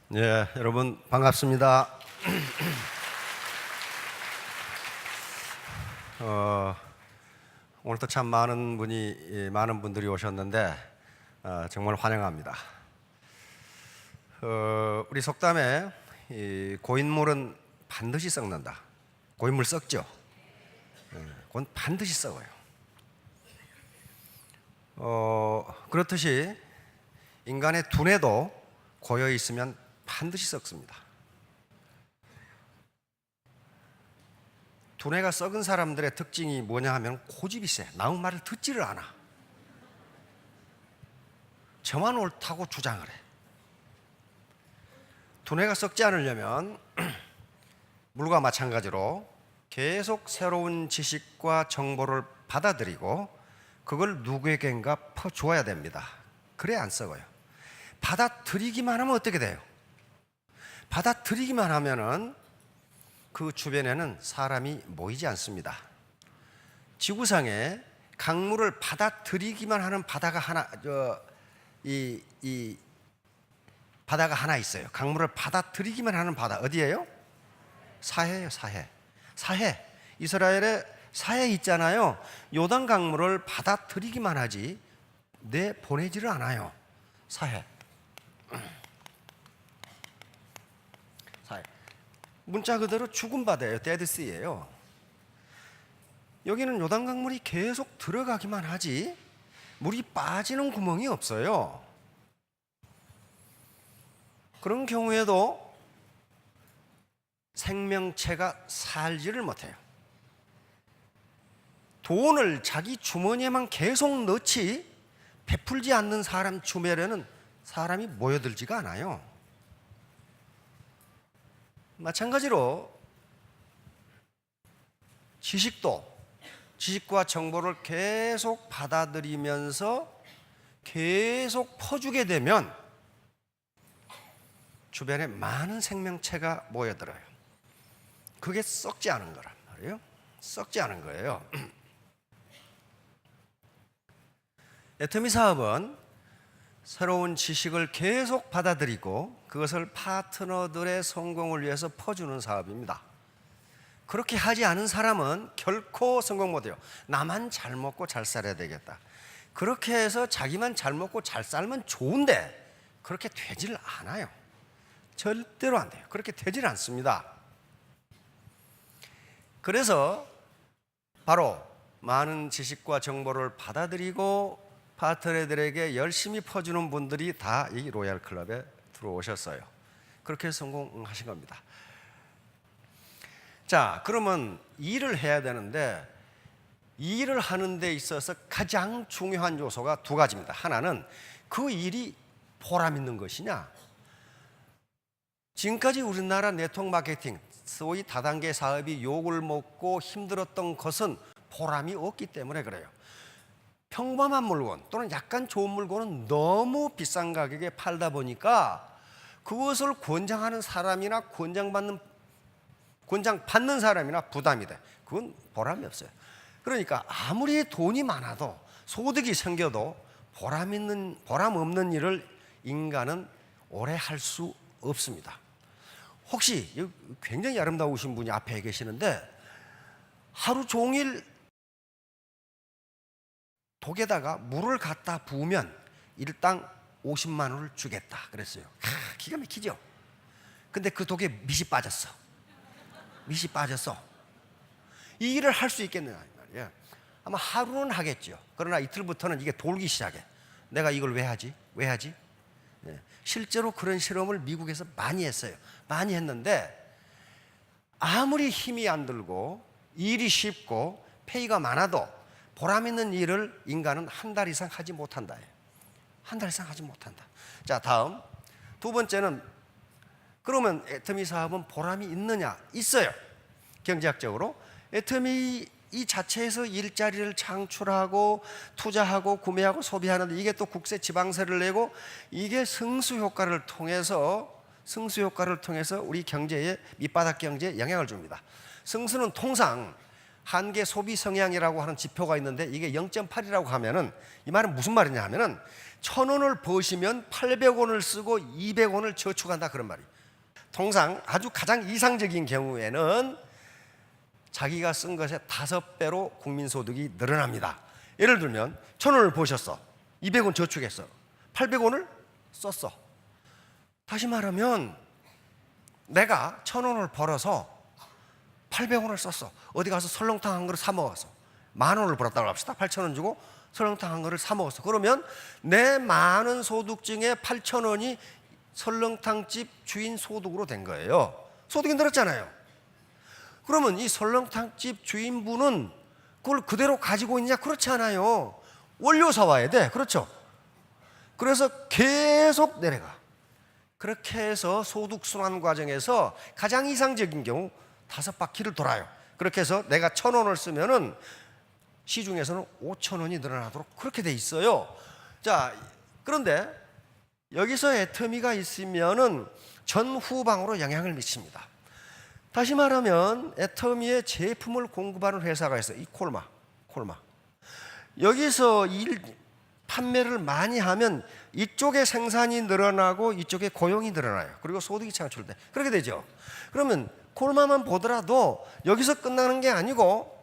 네, 여러분 반갑습니다. 오늘도 참 많은 분들이 오셨는데 정말 환영합니다. 우리 속담에 고인물은 반드시 썩는다. 고인물 썩죠? 그건 반드시 썩어요. 그렇듯이 인간의 두뇌도 고여 있으면 반드시 썩습니다. 두뇌가 썩은 사람들의 특징이 뭐냐 하면 고집이 세. 남의 말을 듣지를 않아. 저만 옳다고 주장을 해. 두뇌가 썩지 않으려면 물과 마찬가지로 계속 새로운 지식과 정보를 받아들이고 그걸 누구에겐가 퍼주어야 됩니다. 그래야 안 썩어요. 받아들이기만 하면 어떻게 돼요? 받아들이기만 하면은 그 주변에는 사람이 모이지 않습니다. 지구상에 강물을 받아들이기만 하는 바다가 바다가 하나 있어요. 강물을 받아들이기만 하는 바다 어디예요? 사해예요. 사해. 이스라엘에 사해 있잖아요. 요단 강물을 받아들이기만 하지 내보내지를 않아요. 사해. 문자 그대로 죽은 바다예요. 데드시예요. 여기는 요단 강물이 계속 들어가기만 하지 물이 빠지는 구멍이 없어요. 그런 경우에도 생명체가 살지를 못해요. 돈을 자기 주머니에만 계속 넣지 베풀지 않는 사람 주변에는 사람이 모여들지가 않아요. 마찬가지로 지식과 정보를 계속 받아들이면서 계속 퍼주게 되면 주변에 많은 생명체가 모여들어요. 그게 썩지 않은 거란 말이에요. 썩지 않은 거예요. 애터미 사업은 새로운 지식을 계속 받아들이고 그것을 파트너들의 성공을 위해서 퍼주는 사업입니다. 그렇게 하지 않은 사람은 결코 성공 못해요. 나만 잘 먹고 잘 살아야 되겠다. 그렇게 해서 자기만 잘 먹고 잘 살면 좋은데 그렇게 되질 않아요. 절대로 안 돼요. 그렇게 되질 않습니다. 그래서 바로 많은 지식과 정보를 받아들이고 파트너들에게 열심히 퍼주는 분들이 다 이 로얄 클럽에 들어오셨어요. 그렇게 성공하신 겁니다. 자, 그러면 일을 해야 되는데 일을 하는 데 있어서 가장 중요한 요소가 두 가지입니다. 하나는 그 일이 보람 있는 것이냐. 지금까지 우리나라 네트워크 마케팅, 소위 다단계 사업이 욕을 먹고 힘들었던 것은 보람이 없기 때문에 그래요. 평범한 물건 또는 약간 좋은 물건은 너무 비싼 가격에 팔다 보니까 그것을 권장하는 사람이나 권장받는 사람이나 부담이 돼. 그건 보람이 없어요. 그러니까 아무리 돈이 많아도 소득이 생겨도 보람 없는 일을 인간은 오래 할 수 없습니다. 혹시 굉장히 아름다우신 분이 앞에 계시는데 하루 종일 독에다가 물을 갖다 부으면 일당 50만 원을 주겠다 그랬어요. 기가 막히죠. 근데 그 독에 밑이 빠졌어. 이 일을 할 수 있겠느냐 말이야. 아마 하루는 하겠죠. 그러나 이틀부터는 이게 돌기 시작해. 내가 이걸 왜 하지? 네. 실제로 그런 실험을 미국에서 많이 했어요. 많이 했는데 아무리 힘이 안 들고 일이 쉽고 페이가 많아도 보람 있는 일을 인간은 한 달 이상 하지 못한다. 한 달 이상 하지 못한다. 자, 다음 두 번째는 그러면 애터미 사업은 보람이 있느냐? 있어요. 경제학적으로 애터미 이 자체에서 일자리를 창출하고 투자하고 구매하고 소비하는데 이게 또 국세 지방세를 내고 이게 승수 효과를 통해서 우리 경제에 밑바닥 경제에 영향을 줍니다. 승수는 통상 한계 소비 성향이라고 하는 지표가 있는데 이게 0.8이라고 하면은 이 말은 무슨 말이냐 하면은 1,000원을 버시면 800원을 쓰고 200원을 저축한다 그런 말이에요. 통상 아주 가장 이상적인 경우에는 자기가 쓴 것의 5배로 국민소득이 늘어납니다. 예를 들면 1,000원을 버셨어. 200원 저축했어. 800원을 썼어. 다시 말하면 내가 1,000원을 벌어서 800원을 썼어. 어디 가서 설렁탕 한 그릇 사 먹었어. 10,000원을 벌었다고 합시다. 8,000원 주고 설렁탕 한 그릇 사 먹었어. 그러면 내 많은 소득 중에 8,000원이 설렁탕집 주인 소득으로 된 거예요. 소득이 늘었잖아요. 그러면 이 설렁탕집 주인분은 그걸 그대로 가지고 있냐? 그렇지 않아요. 원료 사와야 돼. 그렇죠? 그래서 계속 내려가. 그렇게 해서 소득순환 과정에서 가장 이상적인 경우 5바퀴를 돌아요. 그렇게 해서 내가 1,000원을 쓰면은 시중에서는 5,000원이 늘어나도록 그렇게 돼 있어요. 자, 그런데 여기서 애터미가 있으면은 전후방으로 영향을 미칩니다. 다시 말하면 애터미의 제품을 공급하는 회사가 있어요. 이 콜마. 여기서 판매를 많이 하면 이쪽에 생산이 늘어나고 이쪽에 고용이 늘어나요. 그리고 소득이 창출돼. 그렇게 되죠. 그러면 콜마만 보더라도 여기서 끝나는 게 아니고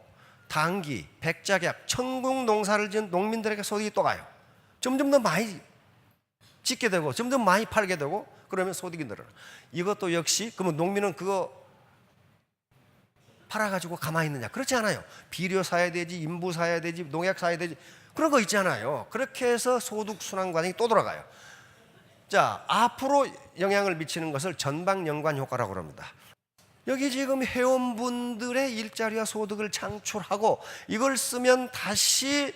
단기, 백작약, 천국 농사를 지은 농민들에게 소득이 또 가요. 점점 더 많이 짓게 되고 점점 많이 팔게 되고 그러면 소득이 늘어나. 이것도 역시 그러면 농민은 그거 팔아가지고 가만히 있느냐? 그렇지 않아요. 비료 사야 되지, 인부 사야 되지, 농약 사야 되지 그런 거 있잖아요. 그렇게 해서 소득순환 과정이 또 돌아가요. 자, 앞으로 영향을 미치는 것을 전방연관 효과라고 합니다. 여기 지금 회원분들의 일자리와 소득을 창출하고 이걸 쓰면 다시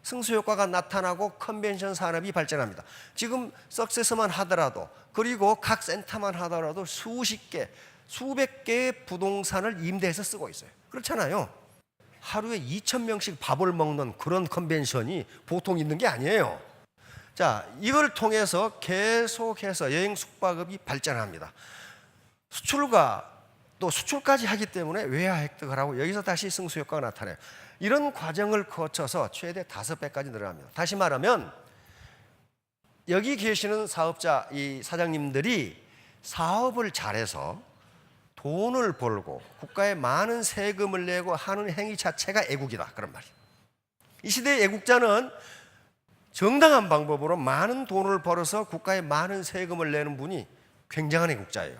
승수효과가 나타나고 컨벤션 산업이 발전합니다. 지금 석세스만 하더라도 그리고 각 센터만 하더라도 수십 개, 수백 개의 부동산을 임대해서 쓰고 있어요. 그렇잖아요. 하루에 2,000명씩 밥을 먹는 그런 컨벤션이 보통 있는 게 아니에요. 자, 이걸 통해서 계속해서 여행 숙박업이 발전합니다. 수출과 또 수출까지 하기 때문에 외화 획득을 하고 여기서 다시 승수 효과가 나타나요. 이런 과정을 거쳐서 최대 5배까지 늘어납니다. 다시 말하면 여기 계시는 사업자, 이 사장님들이 사업을 잘해서 돈을 벌고 국가에 많은 세금을 내고 하는 행위 자체가 애국이다 그런 말이에요. 이 시대의 애국자는 정당한 방법으로 많은 돈을 벌어서 국가에 많은 세금을 내는 분이 굉장한 애국자예요.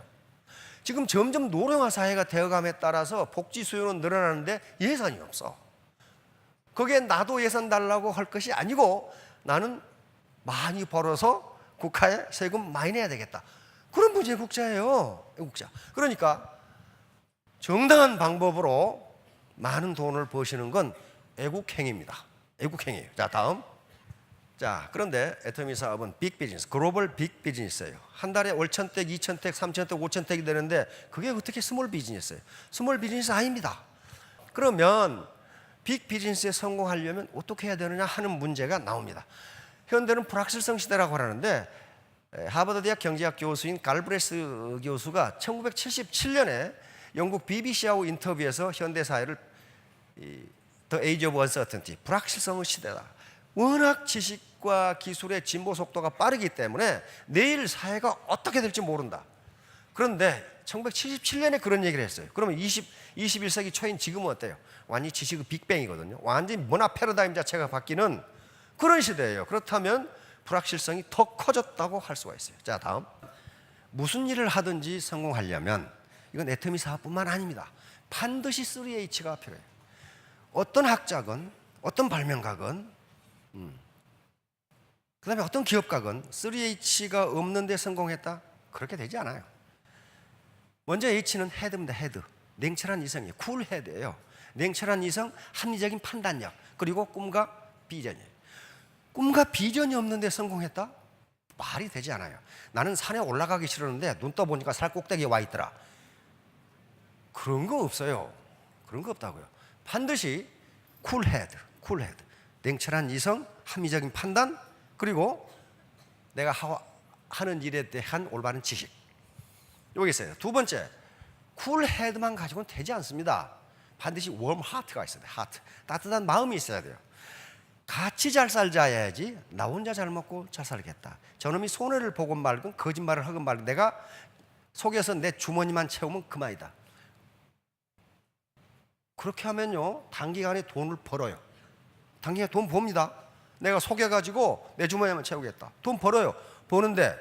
지금 점점 노령화 사회가 되어감에 따라서 복지 수요는 늘어나는데 예산이 없어. 거기에 나도 예산 달라고 할 것이 아니고 나는 많이 벌어서 국가에 세금 많이 내야 되겠다. 그런 분이 애국자예요. 애국자. 그러니까 정당한 방법으로 많은 돈을 버시는 건 애국행위입니다. 애국행위예요. 자, 다음. 자, 그런데 애터미 사업은 빅 비즈니스, 글로벌 빅 비즈니스예요. 한 달에 월 1,000택, 2,000택, 3,000택, 5,000택이 되는데 그게 어떻게 스몰 비즈니스예요? 스몰 비즈니스 아닙니다. 그러면 빅 비즈니스에 성공하려면 어떻게 해야 되느냐 하는 문제가 나옵니다. 현대는 불확실성 시대라고 하는데 하버드 대학 경제학 교수인 갈브레스 교수가 1977년에 영국 BBC하고 인터뷰에서 현대 사회를 The Age of Uncertainty, 불확실성의 시대다. 워낙 지식과 기술의 진보 속도가 빠르기 때문에 내일 사회가 어떻게 될지 모른다. 그런데 1977년에 그런 얘기를 했어요. 그러면 21세기 초인 지금은 어때요? 완전히 지식의 빅뱅이거든요. 완전히 문화 패러다임 자체가 바뀌는 그런 시대예요. 그렇다면 불확실성이 더 커졌다고 할 수가 있어요. 자, 다음. 무슨 일을 하든지 성공하려면 이건 애터미 사업뿐만 아닙니다. 반드시 3H가 필요해요. 어떤 학자건 어떤 발명가건 그 다음에 어떤 기업가건 3H가 없는데 성공했다? 그렇게 되지 않아요. 먼저 H는 헤드입니다. 헤드. 냉철한 이성이에요. 쿨 헤드예요. 냉철한 이성, 합리적인 판단력, 그리고 꿈과 비전이에요. 꿈과 비전이 없는데 성공했다? 말이 되지 않아요. 나는 산에 올라가기 싫었는데 눈 떠보니까 산 꼭대기에 와 있더라. 그런 거 없어요. 그런 거 없다고요. 반드시 쿨 헤드, 쿨 헤드. 냉철한 이성, 합리적인 판단, 그리고 내가 하는 일에 대한 올바른 지식. 여기 있어요. 두 번째, 쿨 헤드만 가지고는 되지 않습니다. 반드시 warm heart가 있어야 돼요. heart. 따뜻한 마음이 있어야 돼요. 같이 잘 살자야지 나 혼자 잘 먹고 잘 살겠다. 저놈이 손해를 보건 말건 거짓말을 하건 말건 내가 속여서 내 주머니만 채우면 그만이다. 그렇게 하면요 단기간에 돈을 벌어요. 단기간에 돈 봅니다. 내가 속여가지고 내 주머니만 채우겠다. 돈 벌어요. 버는데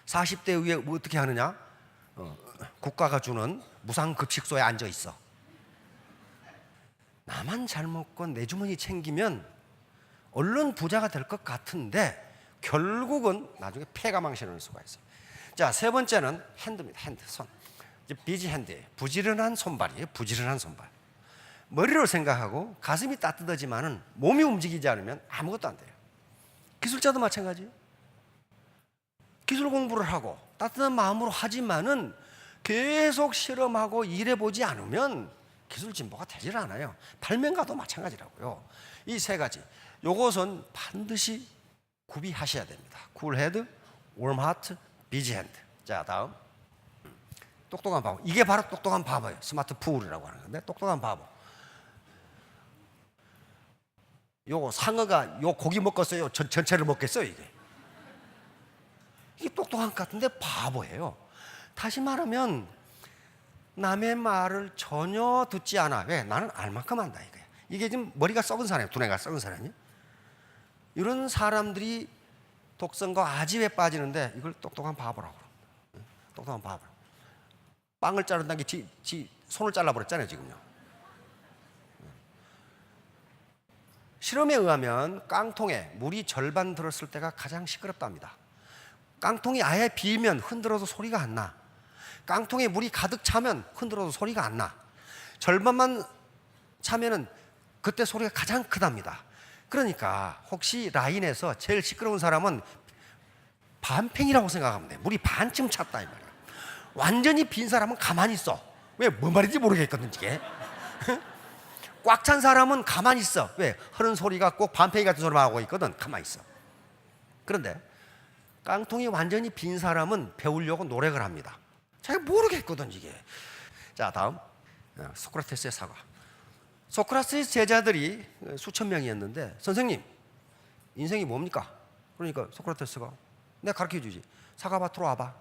40대 이후에 어떻게 하느냐? 국가가 주는 무상급식소에 앉아 있어. 나만 잘 먹고 내 주머니 챙기면 얼른 부자가 될 것 같은데 결국은 나중에 폐가 망신할 수가 있어요. 자, 세 번째는 핸드입니다. 핸드, 손. 비지 핸드예요. 부지런한 손발이에요. 부지런한 손발. 머리로 생각하고 가슴이 따뜻하지만은 몸이 움직이지 않으면 아무것도 안 돼요. 기술자도 마찬가지예요. 기술 공부를 하고 따뜻한 마음으로 하지만은 계속 실험하고 일해보지 않으면 기술 진보가 되질 않아요. 발명가도 마찬가지라고요. 이 세 가지, 요것은 반드시 구비하셔야 됩니다. 쿨 헤드, 웜 하트, 비지 핸드. 자, 다음 똑똑한 바보. 이게 바로 똑똑한 바보예요. 스마트 푸울이라고 하는 건데 똑똑한 바보. 요거 상어가 요 고기 먹겠어요? 전체를 먹겠어요? 이게 똑똑한 것 같은데 바보예요. 다시 말하면 남의 말을 전혀 듣지 않아. 왜? 나는 알만큼 한다 이거야. 이게 지금 머리가 썩은 사람이에요. 두뇌가 썩은 사람이에요. 이런 사람들이 독성과 아집에 빠지는데 이걸 똑똑한 바보라고 그럽니다. 똑똑한 바보. 빵을 자른다는 게 지 손을 잘라버렸잖아요 지금요. 실험에 의하면 깡통에 물이 절반 들었을 때가 가장 시끄럽답니다. 깡통이 아예 비면 흔들어도 소리가 안 나. 깡통에 물이 가득 차면 흔들어도 소리가 안 나. 절반만 차면은 그때 소리가 가장 크답니다. 그러니까 혹시 라인에서 제일 시끄러운 사람은 반팽이라고 생각하면 돼. 물이 반쯤 찼다 이 말이야. 완전히 빈 사람은 가만히 있어. 왜? 뭔 말인지 모르겠거든 이게. 꽉 찬 사람은 가만히 있어. 왜? 흐른 소리가 꼭 반팽이 같은 소리만 하고 있거든. 가만히 있어. 그런데 깡통이 완전히 빈 사람은 배우려고 노력을 합니다. 자기가 모르겠거든 이게. 자, 다음 소크라테스의 사과. 소크라테스 제자들이 수천 명이었는데 선생님 인생이 뭡니까? 그러니까 소크라테스가 내가 가르쳐주지. 사과밭으로 와봐.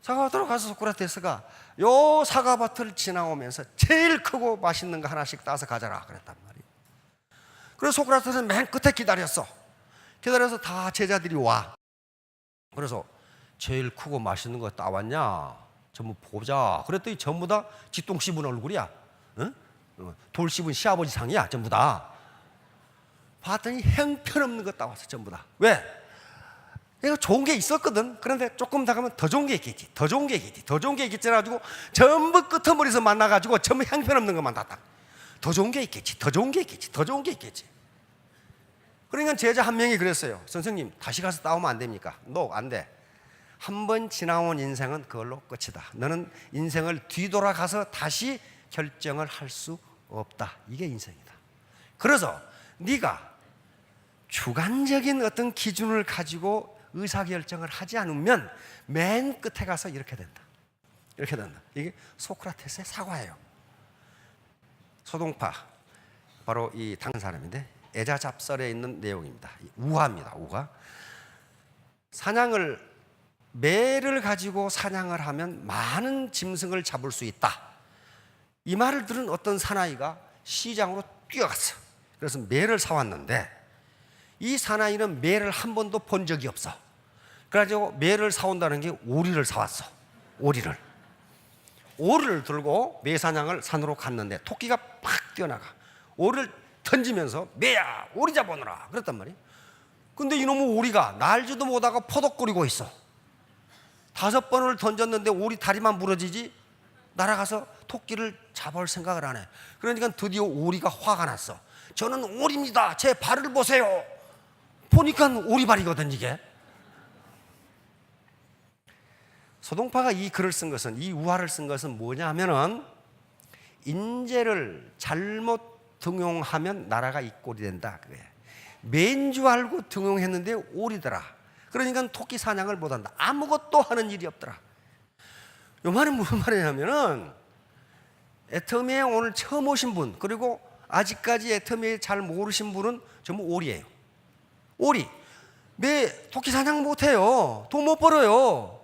사과밭으로 가서 소크라테스가 요 사과밭을 지나오면서 제일 크고 맛있는 거 하나씩 따서 가져라 그랬단 말이에요. 그래서 소크라테스는 맨 끝에 기다렸어. 기다려서 다 제자들이 와. 그래서 제일 크고 맛있는 거 따왔냐? 전부 보자. 그랬더니 전부 다 쥐똥 씹은 얼굴이야. 응? 돌 씹은 시아버지 상이야. 전부 다. 봤더니 형편없는 거 따왔어. 전부 다. 왜? 이거 좋은 게 있었거든. 그런데 조금 더 가면 더 좋은 게 있겠지. 더 좋은 게 있겠지. 더 좋은 게 있겠지. 해가지고 전부 끄트머리에서 만나가지고 전부 형편없는 것만 다 딱. 더 좋은 게 있겠지. 더 좋은 게 있겠지. 더 좋은 게 있겠지. 그러니까 제자 한 명이 그랬어요. 선생님 다시 가서 따오면 안 됩니까? No, 안 돼. 한 번 지나온 인생은 그걸로 끝이다. 너는 인생을 뒤돌아가서 다시 결정을 할 수 없다. 이게 인생이다. 그래서 네가 주관적인 어떤 기준을 가지고 의사결정을 하지 않으면 맨 끝에 가서 이렇게 된다. 이렇게 된다. 이게 소크라테스의 사과예요. 소동파 바로 이 당한 사람인데 애자잡설에 있는 내용입니다. 우화입니다. 우화. 사냥을 매를 가지고 사냥을 하면 많은 짐승을 잡을 수 있다. 이 말을 들은 어떤 사나이가 시장으로 뛰어갔어. 그래서 매를 사왔는데 이 사나이는 매를 한 번도 본 적이 없어. 그래가지고 매를 사온다는 게 오리를 사왔어. 오리를 들고 매 사냥을 산으로 갔는데 토끼가 팍 뛰어나가. 오리를 던지면서 매야 오리 잡아오너라 그랬단 말이에요. 근데 이놈의 오리가 날지도 못하고 포덕거리고 있어. 5번을 던졌는데 오리 다리만 부러지지 날아가서 토끼를 잡아올 생각을 안 해. 그러니까 드디어 오리가 화가 났어. 저는 오리입니다. 제 발을 보세요. 보니까 오리발이거든 이게. 소동파가 이 글을 쓴 것은, 이 우화를 쓴 것은 뭐냐 하면은 인재를 잘못 등용하면 나라가 이 꼴이 된다 그거예요. 매인 줄 알고 등용했는데 오리더라. 그러니까 토끼 사냥을 못한다. 아무것도 하는 일이 없더라. 이 말은 무슨 말이냐면은 애터미에 오늘 처음 오신 분, 그리고 아직까지 애터미에 잘 모르신 분은 전부 오리예요. 오리. 매 토끼 사냥 못해요. 돈 못 벌어요.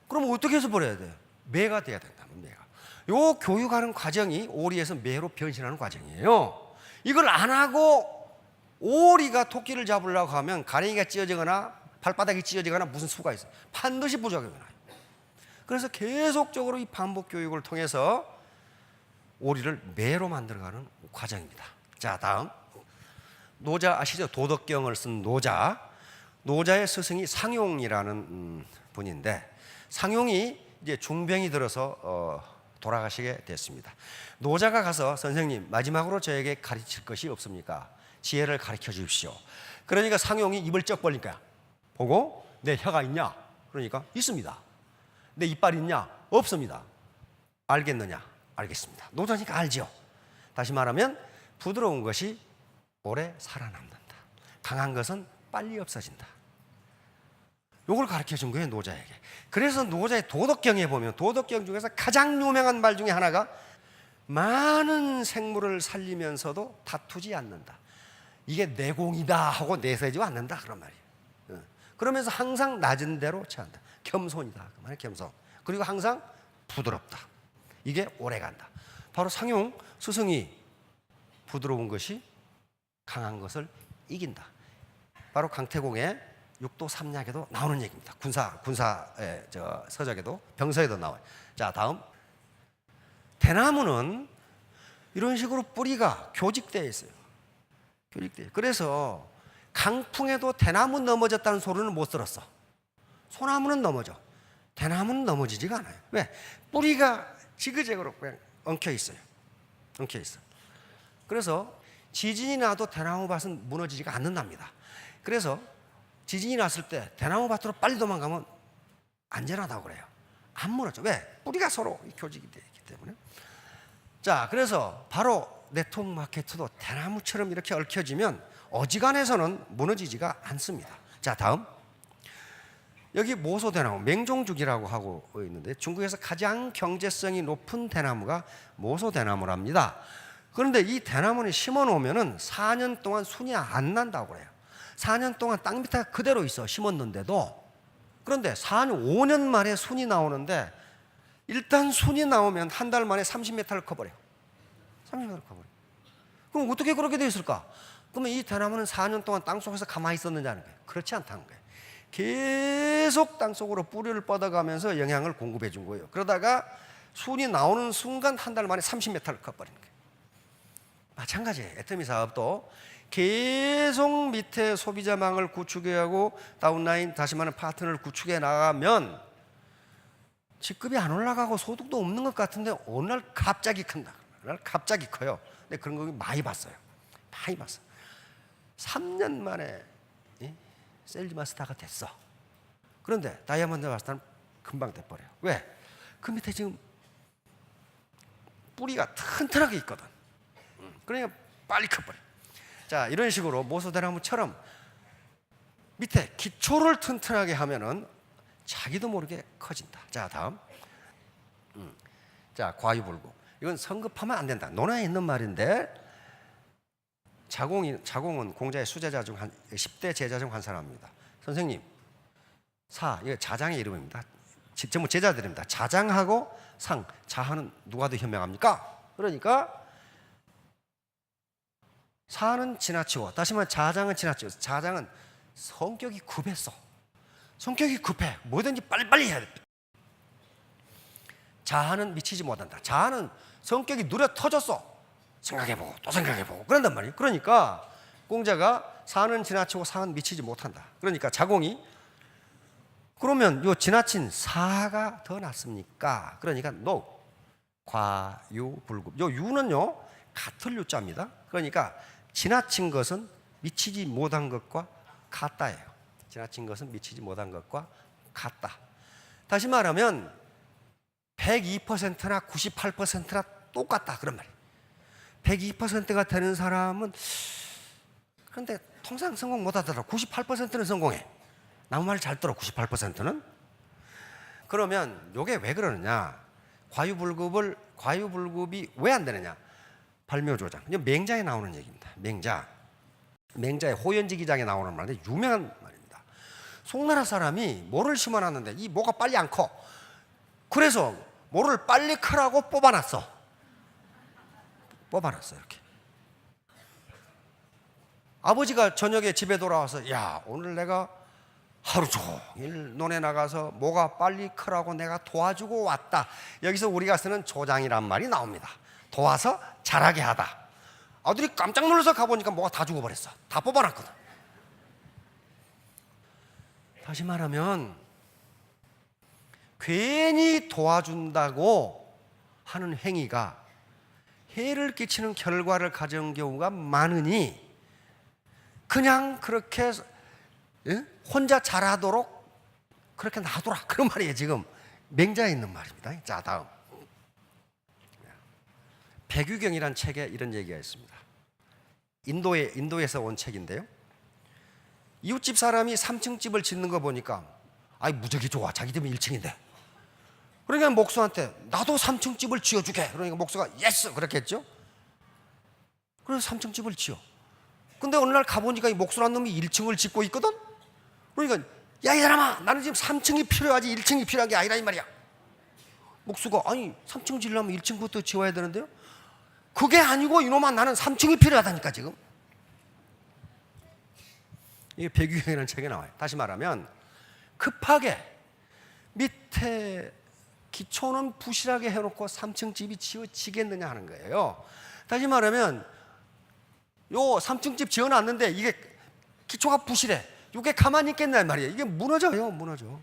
그럼 어떻게 해서 벌어야 돼요? 매가 돼야 된다면 매가. 요 교육하는 과정이 오리에서 매로 변신하는 과정이에요. 이걸 안 하고 오리가 토끼를 잡으려고 하면 가랭이가 찢어지거나 발바닥이 찢어지거나 무슨 수가 있어요. 반드시 부작용이 나요. 그래서 계속적으로 이 반복 교육을 통해서 오리를 매로 만들어가는 과정입니다. 자, 다음 노자 아시죠? 도덕경을 쓴 노자. 노자의 스승이 상용이라는 분인데, 상용이 이제 중병이 들어서 돌아가시게 됐습니다. 노자가 가서 선생님 마지막으로 저에게 가르칠 것이 없습니까? 지혜를 가르쳐 주십시오. 그러니까 상용이 입을 쩍 벌리니까 보고 내 혀가 있냐? 그러니까 있습니다. 내 이빨 있냐? 없습니다. 알겠느냐? 알겠습니다. 노자니까 알죠. 다시 말하면 부드러운 것이 오래 살아남는다. 강한 것은 빨리 없어진다. 요걸 가르쳐 준 거예요, 노자에게. 그래서 노자의 도덕경에 보면 도덕경 중에서 가장 유명한 말 중에 하나가 많은 생물을 살리면서도 다투지 않는다. 이게 내공이다 하고 내세지 않는다 그런 말이에요. 그러면서 항상 낮은 대로 처한다. 겸손이다 그 말이에요. 겸손. 그리고 항상 부드럽다. 이게 오래간다. 바로 상용 스승이 부드러운 것이 강한 것을 이긴다. 바로 강태공의 육도 삼약에도 나오는 얘기입니다. 군사의 서적에도 병서에도 나와요. 자, 다음 대나무는 이런 식으로 뿌리가 교직되어 있어요. 교직되어. 그래서 강풍에도 대나무 넘어졌다는 소리는 못 들었어. 소나무는 넘어져. 대나무는 넘어지지가 않아요. 왜? 뿌리가 지그재그로 그냥 엉켜 있어요. 엉켜 있어. 그래서 지진이 나도 대나무 밭은 무너지지가 않는답니다. 그래서 지진이 났을 때 대나무 밭으로 빨리 도망가면 안전하다고 그래요. 안 무너져. 왜? 뿌리가 서로 교직이 되어 있기 때문에. 자, 그래서 바로 네트워크 마케트도 대나무처럼 이렇게 얽혀지면 어지간해서는 무너지지가 않습니다. 자, 다음 여기 모소대나무, 맹종죽이라고 하고 있는데 중국에서 가장 경제성이 높은 대나무가 모소대나무랍니다. 그런데 이 대나무는 심어놓으면 4년 동안 순이 안 난다고 그래요. 4년 동안 땅 밑에 그대로 있어, 심었는데도. 그런데 4년, 5년 만에 순이 나오는데 일단 순이 나오면 한 달 만에 30m를 커버려요. 30m를 커버려요. 그럼 어떻게 그렇게 되어 있을까? 그러면 이 대나무는 4년 동안 땅 속에서 가만히 있었는지 아는 거예요. 그렇지 않다는 거예요. 계속 땅 속으로 뿌리를 뻗어가면서 영양을 공급해 준 거예요. 그러다가 순이 나오는 순간 한 달 만에 30m를 커버리는 거예요. 마찬가지예요. 애터미 사업도 계속 밑에 소비자망을 구축해가고 다운라인, 다시 말하면 파트너를 구축해 나가면 직급이 안 올라가고 소득도 없는 것 같은데 어느 날 갑자기 큰다. 어느 날 갑자기 커요. 근데 그런 거 많이 봤어요. 많이 봤어요. 3년 만에 셀즈 마스터가 됐어. 그런데 다이아몬드 마스터는 금방 돼버려요. 왜? 그 밑에 지금 뿌리가 튼튼하게 있거든. 그러니까 빨리 커버려. 자, 이런 식으로 모소대나무처럼 밑에 기초를 튼튼하게 하면은 자기도 모르게 커진다. 자, 다음. 자, 과유불급. 이건 성급하면 안 된다. 논어에 있는 말인데 자공은 공자의 수제자 중 한 10대 제자 중 한 사람입니다. 선생님, 이거 자장의 이름입니다. 전부 제자들입니다. 자장하고 상, 자하는 누가 더 현명합니까? 그러니까 사는 지나치고, 다시 말해 자장은 지나치고, 자장은 성격이 급했어. 성격이 급해. 뭐든지 빨리빨리 해야 돼. 자하는 미치지 못한다. 자하는 성격이 누려 터졌어. 생각해보고 또 생각해보고 그런단 말이에요. 그러니까 공자가 사는 지나치고 상은 미치지 못한다. 그러니까 자공이 그러면 요 지나친 사가 더 낫습니까? 그러니까 no. 과유불급. 요 유는요 같을 유자입니다. 그러니까 지나친 것은 미치지 못한 것과 같다예요. 지나친 것은 미치지 못한 것과 같다. 다시 말하면 102%나 98%나 똑같다 그런 말이에요. 102%가 되는 사람은 그런데 통상 성공 못하더라도 98%는 성공해. 나무 말 잘 들어. 98%는. 그러면 이게 왜 그러느냐? 과유불급이 왜 안 되느냐? 발묘조장. 이제 맹자에 나오는 얘기입니다. 맹자의 호연지기장에 나오는 말인데 유명한 말입니다. 송나라 사람이 모를 심어놨는데 이 모가 빨리 안 커. 그래서 모를 빨리 크라고 뽑아놨어 이렇게. 아버지가 저녁에 집에 돌아와서 야, 오늘 내가 하루 종일 논에 나가서 모가 빨리 크라고 내가 도와주고 왔다. 여기서 우리가 쓰는 조장이란 말이 나옵니다. 도와서 자라게 하다. 아들이 깜짝 놀라서 가보니까 모가 다 죽어버렸어. 다 뽑아놨거든. 다시 말하면 괜히 도와준다고 하는 행위가 해를 끼치는 결과를 가져온 경우가 많으니 그냥 그렇게 혼자 자라도록 그렇게 놔둬라, 그런 말이에요. 지금 맹자에 있는 말입니다. 자, 다음 백유경이라는 책에 이런 얘기가 있습니다. 인도에서 온 책인데요. 이웃집 사람이 3층 집을 짓는 거 보니까 아이 무지하게 좋아, 자기 집은 1층인데. 그러니까 목수한테 나도 3층 집을 지어주게. 그러니까 목수가 예스 그렇겠죠. 그래서 3층 집을 지어. 근데 어느 날 가보니까 이 목수란 놈이 1층을 짓고 있거든. 그러니까 야, 이 사람아, 나는 지금 3층이 필요하지 1층이 필요한 게 아니라 이 말이야. 목수가 아니 3층 지으려면 1층부터 지어야 되는데요. 그게 아니고 이놈아, 나는 3층이 필요하다니까 지금. 이게 백유경이라는 책에 나와요. 다시 말하면 급하게 밑에 기초는 부실하게 해놓고 3층 집이 지어지겠느냐 하는 거예요. 다시 말하면 요 3층 집 지어놨는데 이게 기초가 부실해. 이게 가만히 있겠냐 말이에요. 이게 무너져요, 무너져.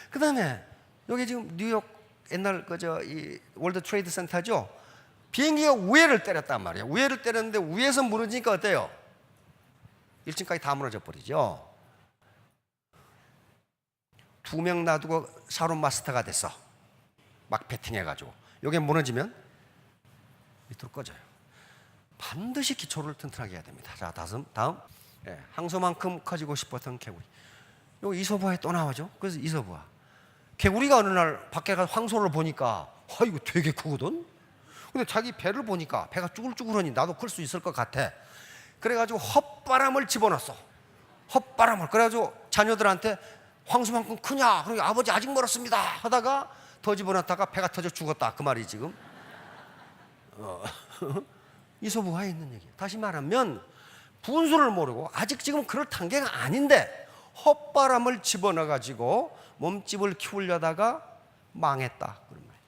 그 다음에 여기 지금 뉴욕 옛날 이 월드 트레이드 센터죠. 비행기가 위에를 때렸단 말이에요. 위에를 때렸는데 위에서 무너지니까 어때요? 1층까지 다 무너져 버리죠. 2명 놔두고 샤론 마스터가 됐어. 막 배팅해가지고. 이게 무너지면 밑으로 꺼져요. 반드시 기초를 튼튼하게 해야 됩니다. 자, 다음. 항소만큼 커지고 싶었던 개구리. 여기 이소부화에 또 나와죠. 그래서 이소부화. 개구리가 어느 날 밖에 가서 황소를 보니까 이거 되게 크거든. 근데 자기 배를 보니까 배가 쭈글쭈글하니 나도 클 수 있을 것 같아. 그래가지고 헛바람을 집어넣었어. 헛바람을. 그래가지고 자녀들한테 황소만큼 크냐? 그러니까 아버지 아직 멀었습니다 하다가 더 집어넣다가 배가 터져 죽었다, 그 말이 지금. 이소부화에 있는 얘기예요. 다시 말하면 분수를 모르고 아직 지금 그럴 단계가 아닌데 헛바람을 집어넣어가지고 몸집을 키우려다가 망했다, 그런 말이에요.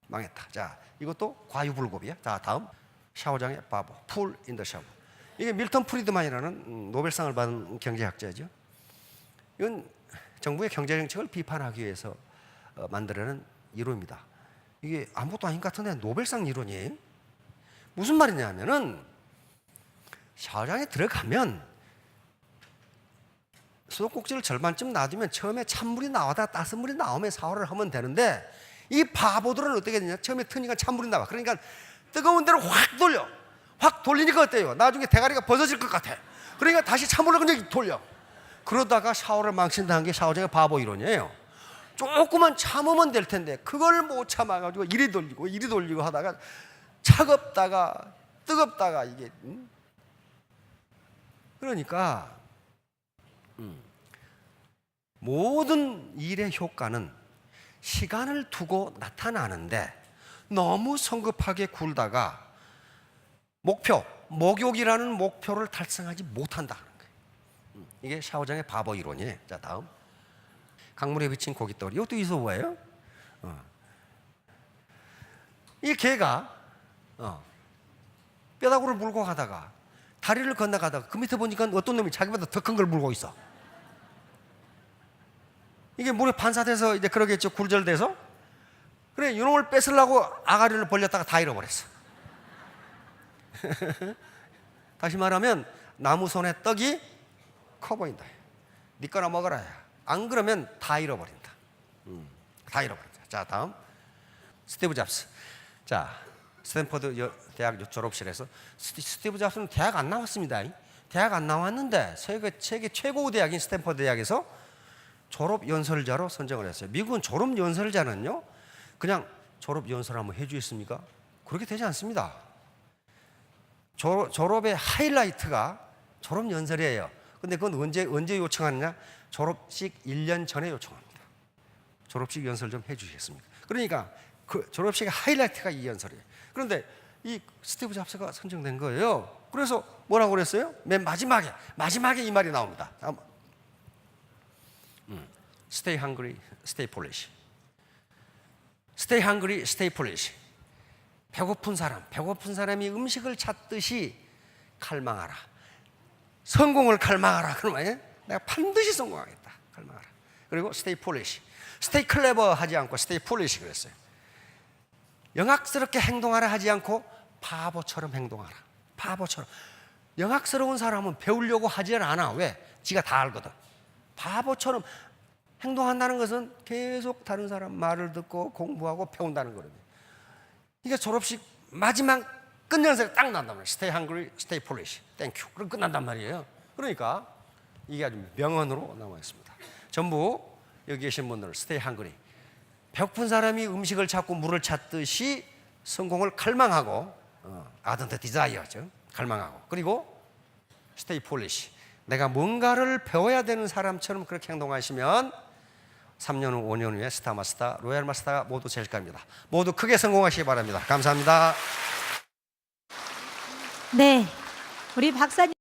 망했다. 자, 이것도 과유불급이야. 자, 다음 샤워장의 바보, 풀 인 더 샤워. 이게 밀턴 프리드만이라는 노벨상을 받은 경제학자죠. 이건 정부의 경제정책을 비판하기 위해서 만들어낸 이론입니다. 이게 아무것도 아닌 것 같은데 노벨상 이론이에요. 무슨 말이냐면은 샤워장에 들어가면 수도꼭지를 절반쯤 놔두면 처음에 찬물이 나와다 따뜻한 물이 나오면 샤워를 하면 되는데 이 바보들은 어떻게 되냐? 처음에 트니까 찬물이 나와. 그러니까 뜨거운 데로 확 돌리니까 어때요? 나중에 대가리가 벗어질 것 같아. 그러니까 다시 찬물을 그냥 돌려. 그러다가 샤워를 망친다는 게 샤워장의 바보 이론이에요. 조금만 참으면 될 텐데 그걸 못 참아가지고 이리 돌리고 하다가 차갑다가 뜨겁다가 이게 그러니까 모든 일의 효과는 시간을 두고 나타나는데 너무 성급하게 굴다가 목욕이라는 목표를 달성하지 못한다는 거예요. 이게 샤오장의 바보 이론이에요. 자, 다음 강물에 비친 고깃덩어리. 이것도 이소부화예요. 이 개가 뼈다구를 물고 가다가 다리를 건너가다가 그 밑에 보니까 어떤 놈이 자기보다 더 큰 걸 물고 있어. 이게 물에 반사돼서 이제 그러겠죠. 굴절돼서. 그래, 이놈을 뺏으려고 아가리를 벌렸다가 다 잃어버렸어. 다시 말하면 나무 손에 떡이 커 보인다. 네 거나 먹어라. 안 그러면 다 잃어버린다. 다 잃어버린다. 자, 다음 스티브 잡스. 자, 스탠퍼드 대학 졸업실에서 스티브 잡스는 대학 안 나왔습니다. 대학 안 나왔는데 세계 최고 대학인 스탠퍼드 대학에서 졸업 연설자로 선정을 했어요. 미국은 졸업 연설자는요, 그냥 졸업 연설 한번 해주겠습니까? 그렇게 되지 않습니다. 졸업의 하이라이트가 졸업 연설이에요. 근데 그건 언제 요청하느냐? 졸업식 1년 전에 요청합니다. 졸업식 연설 좀 해주시겠습니까? 그러니까 그 졸업식의 하이라이트가 이 연설이에요. 그런데 이 스티브 잡스가 선정된 거예요. 그래서 뭐라고 그랬어요? 맨 마지막에 이 말이 나옵니다. Stay hungry, stay foolish. Stay hungry, stay foolish. 배고픈 사람이 음식을 찾듯이 칼망하라. 성공을 칼망하라. 그러면 내가 반드시 성공하겠다. 칼망하라. 그리고 stay foolish. stay clever 하지 않고 stay foolish 그랬어요. 영악스럽게 행동하라 하지 않고 바보처럼 행동하라. 바보처럼. 영악스러운 사람은 배우려고 하지 않아. 왜? 지가 다 알거든. 바보처럼 행동한다는 것은 계속 다른 사람 말을 듣고 공부하고 배운다는 거거든요. 이게 졸업식 마지막 끝연설이 딱 난단 말이에요. Stay hungry, stay foolish. Thank you. 그럼 끝난단 말이에요. 그러니까 이게 아주 명언으로 남아 있습니다. 전부 여기 계신 분들 Stay hungry. 배고픈 사람이 음식을 찾고 물을 찾듯이 성공을 갈망하고 ardent desire죠. 갈망하고. 그리고 Stay foolish. 내가 뭔가를 배워야 되는 사람처럼 그렇게 행동하시면 3년 후, 5년 후에 스타마스터, 로얄 마스터가 모두 될 겁니다. 모두 크게 성공하시기 바랍니다. 감사합니다. 네, 우리 박사님.